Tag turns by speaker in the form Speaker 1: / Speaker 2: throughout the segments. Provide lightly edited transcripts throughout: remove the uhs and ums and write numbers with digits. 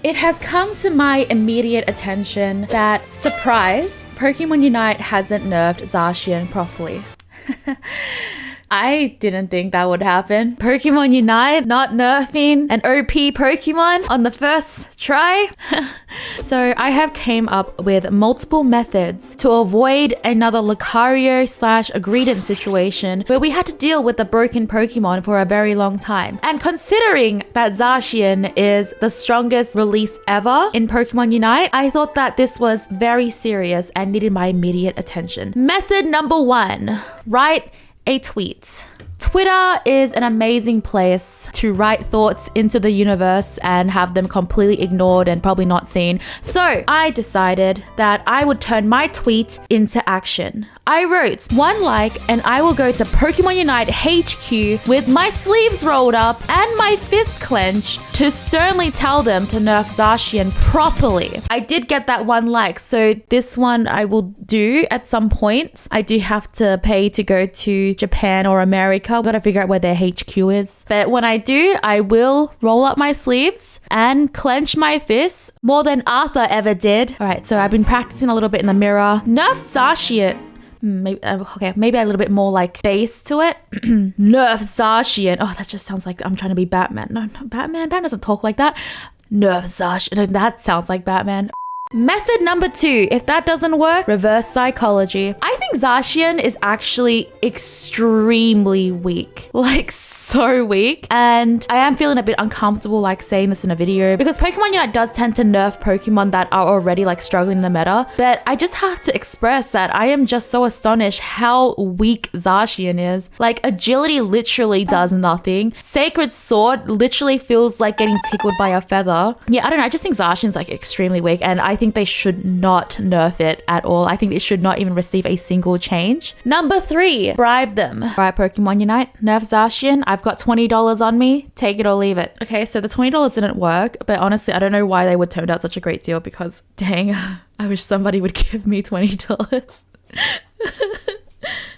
Speaker 1: It has come to my immediate attention that, surprise, Pokemon Unite hasn't nerfed Zacian properly. I didn't think that would happen. Pokemon Unite not nerfing an OP Pokemon on the first try. So I have came up with multiple methods to avoid another Lucario/Greedent situation where we had to deal with the broken Pokemon for a very long time. And considering that Zacian is the strongest release ever in Pokemon Unite, I thought that this was very serious and needed my immediate attention. Method number 1, write a tweet. Twitter is an amazing place to write thoughts into the universe and have them completely ignored and probably not seen. So I decided that I would turn my tweet into action. I wrote 1 like and I will go to Pokemon Unite HQ with my sleeves rolled up and my fist clenched to sternly tell them to nerf Zacian properly. I did get that 1 like, so this one I will do at some point. I do have to pay to go to Japan or America. I've got to figure out where their HQ is. But when I do, I will roll up my sleeves and clench my fists more than Arthur ever did. All right, so I've been practicing a little bit in the mirror. Nerf Zacian. Maybe a little bit more like bass to it. Nerf Zacian. Oh, that just sounds like I'm trying to be Batman. No, Batman doesn't talk like that. Nerf Zacian. That sounds like Batman. Method number 2, if that doesn't work, reverse psychology. I think Zacian is actually extremely weak. Like, so weak. And I am feeling a bit uncomfortable like saying this in a video because Pokemon Unite does tend to nerf Pokemon that are already like struggling in the meta. But I just have to express that I am just so astonished how weak Zacian is. Like, agility literally does nothing. Sacred Sword literally feels like getting tickled by a feather. Yeah, I don't know. I just think Zacian's like extremely weak and I think they should not nerf it at all. I think it should not even receive a single change. Number 3, bribe them. All right, Pokemon Unite, nerf Zacian. I've got $20 on me. Take it or leave it. Okay, so the $20 didn't work, but honestly, I don't know why they would turn out such a great deal because dang, I wish somebody would give me $20.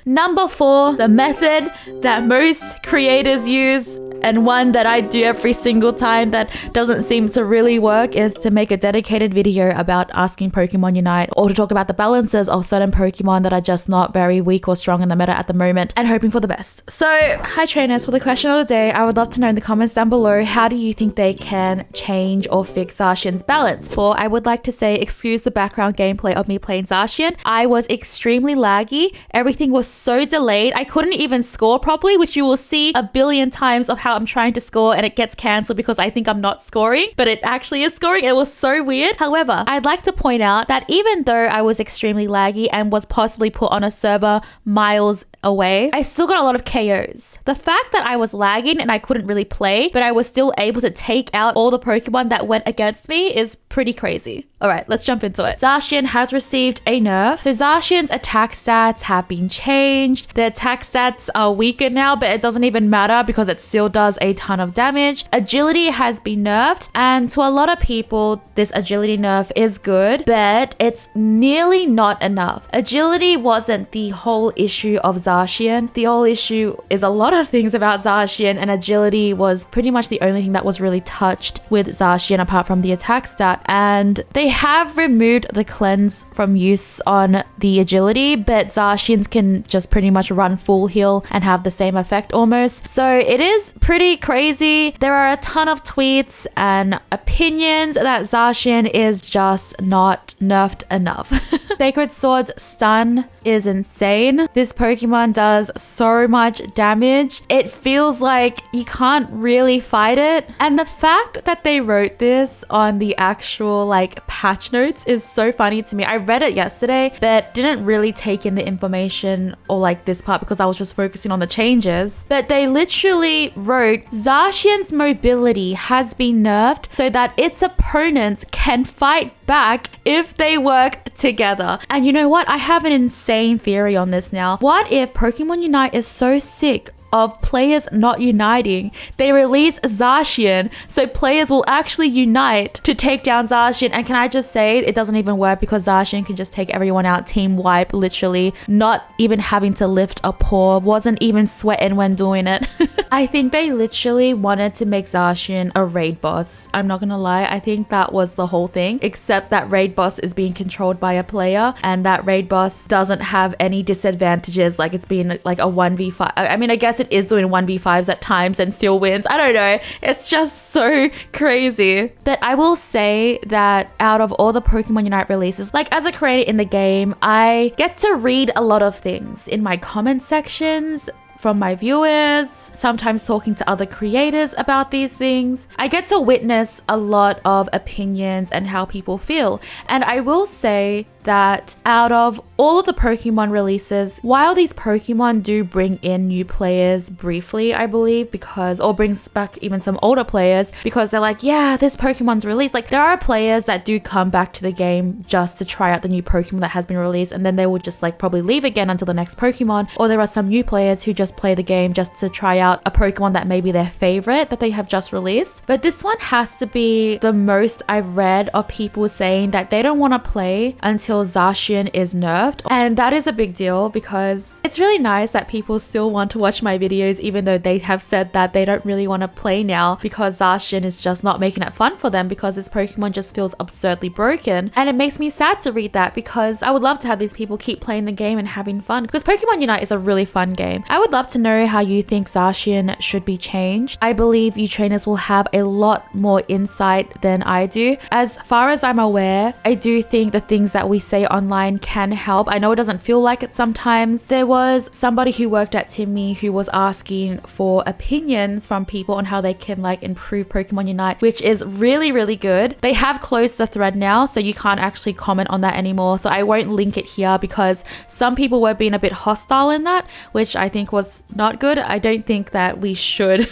Speaker 1: Number 4, the method that most creators use and one that I do every single time that doesn't seem to really work is to make a dedicated video about asking Pokemon Unite or to talk about the balances of certain Pokemon that are just not very weak or strong in the meta at the moment and hoping for the best. So, hi trainers, for the question of the day, I would love to know in the comments down below, how do you think they can change or fix Zacian's balance? For I would like to say, excuse the background gameplay of me playing Zacian. I was extremely laggy. Everything was so delayed. I couldn't even score properly, which you will see a billion times of how I'm trying to score and it gets cancelled because I think I'm not scoring, but it actually is scoring. It was so weird. However, I'd like to point out that even though I was extremely laggy and was possibly put on a server miles away, I still got a lot of KOs. The fact that I was lagging and I couldn't really play, but I was still able to take out all the Pokemon that went against me is pretty crazy. All right, let's jump into it. Zacian has received a nerf. So Zacian's attack stats have been changed. The attack stats are weaker now, but it doesn't even matter because it still does a ton of damage. Agility has been nerfed, and to a lot of people, this agility nerf is good, but it's nearly not enough. Agility wasn't the whole issue of Zacian. The whole issue is a lot of things about Zacian, and agility was pretty much the only thing that was really touched with Zacian apart from the attack stat. And they have removed the cleanse from use on the agility, but Zacian's can just pretty much run full heal and have the same effect almost. So it is pretty crazy. There are a ton of tweets and opinions that Zacian is just not nerfed enough. Sacred Sword's stun is insane. This Pokemon does so much damage. It feels like you can't really fight it. And the fact that they wrote this on the actual like patch notes is so funny to me. I read it yesterday, but didn't really take in the information or like this part because I was just focusing on the changes. But they literally wrote, Zacian's mobility has been nerfed so that its opponents can fight back if they work together. And you know what? I have an insane theory on this now. What if Pokemon Unite is so sick of players not uniting, they release Zacian, so players will actually unite to take down Zacian. And can I just say, it doesn't even work because Zacian can just take everyone out, team wipe, literally, not even having to lift a paw, wasn't even sweating when doing it. I think they literally wanted to make Zacian a raid boss. I'm not gonna lie, I think that was the whole thing, except that raid boss is being controlled by a player, and that raid boss doesn't have any disadvantages, like it's being like a 1v5. I mean, I guess it is doing 1v5s at times and still wins. I don't know, it's just so crazy. But I will say that out of all the Pokemon Unite releases, like as a creator in the game, I get to read a lot of things in my comment sections from my viewers, sometimes talking to other creators about these things. I get to witness a lot of opinions and how people feel. And I will say that out of all of the Pokemon releases, while these Pokemon do bring in new players briefly, I believe, or brings back even some older players because they're like, yeah, this Pokemon's released. Like, there are players that do come back to the game just to try out the new Pokemon that has been released, and then they will just like probably leave again until the next Pokemon. Or there are some new players who just play the game just to try out a Pokemon that may be their favorite that they have just released. But this one has to be the most I've read of people saying that they don't want to play until Zacian is nerfed. And that is a big deal because it's really nice that people still want to watch my videos even though they have said that they don't really want to play now because Zacian is just not making it fun for them because this Pokemon just feels absurdly broken. And it makes me sad to read that because I would love to have these people keep playing the game and having fun because Pokemon Unite is a really fun game. I would love to know how you think Zacian should be changed. I believe you trainers will have a lot more insight than I do. As far as I'm aware, I do think the things that we say online can help. I know it doesn't feel like it sometimes. There was somebody who worked at Timmy who was asking for opinions from people on how they can like improve Pokemon Unite, which is really, really good. They have closed the thread now, so you can't actually comment on that anymore. So I won't link it here because some people were being a bit hostile in that, which I think was not good. I don't think that we should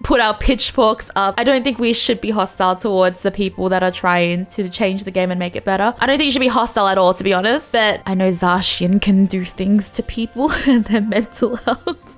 Speaker 1: put our pitchforks up. I don't think we should be hostile towards the people that are trying to change the game and make it better. I don't think you should be hostile at all, to be honest. But I know Zacian can do things to people and their mental health.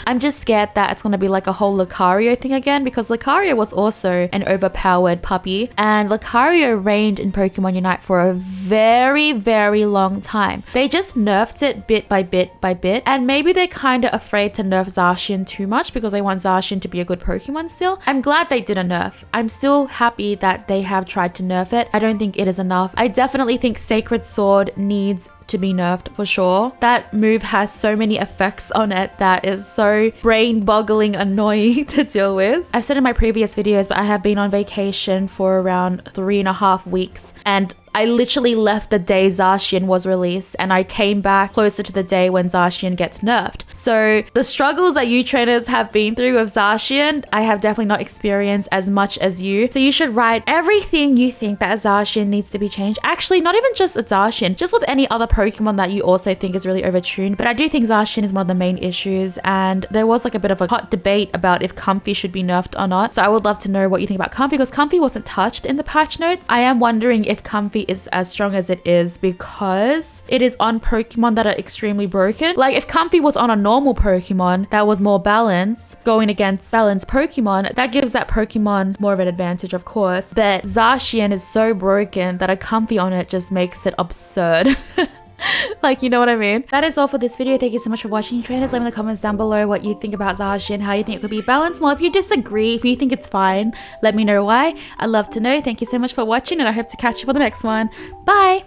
Speaker 1: I'm just scared that it's going to be like a whole Lucario thing again because Lucario was also an overpowered puppy and Lucario reigned in Pokemon Unite for a very, very long time. They just nerfed it bit by bit by bit, and maybe they're kind of afraid to nerf Zacian too much because they want Zacian to be a good Pokemon still. I'm glad they did a nerf. I'm still happy that they have tried to nerf it. I don't think it is enough. I definitely think Sacred Sword needs to be nerfed for sure. That move has so many effects on it that is so brain-boggling annoying to deal with. I've said in my previous videos, but I have been on vacation for around 3.5 weeks and I literally left the day Zacian was released and I came back closer to the day when Zacian gets nerfed. So the struggles that you trainers have been through with Zacian, I have definitely not experienced as much as you. So you should write everything you think that Zacian needs to be changed. Actually, not even just Zacian, just with any other Pokemon that you also think is really overtuned. But I do think Zacian is one of the main issues, and there was like a bit of a hot debate about if Comfey should be nerfed or not. So I would love to know what you think about Comfey because Comfey wasn't touched in the patch notes. I am wondering if Comfey is as strong as it is because it is on Pokemon that are extremely broken. Like if Comfey was on a normal Pokemon that was more balanced, going against balanced Pokemon, that gives that Pokemon more of an advantage, of course. But Zacian is so broken that a Comfey on it just makes it absurd. Like, you know what I mean? That is all for this video. Thank you so much for watching, trainers. Let me know in the comments down below what you think about Zacian, how you think it could be balanced more. If you disagree, if you think it's fine, let me know why. I'd love to know. Thank you so much for watching and I hope to catch you for the next one. Bye!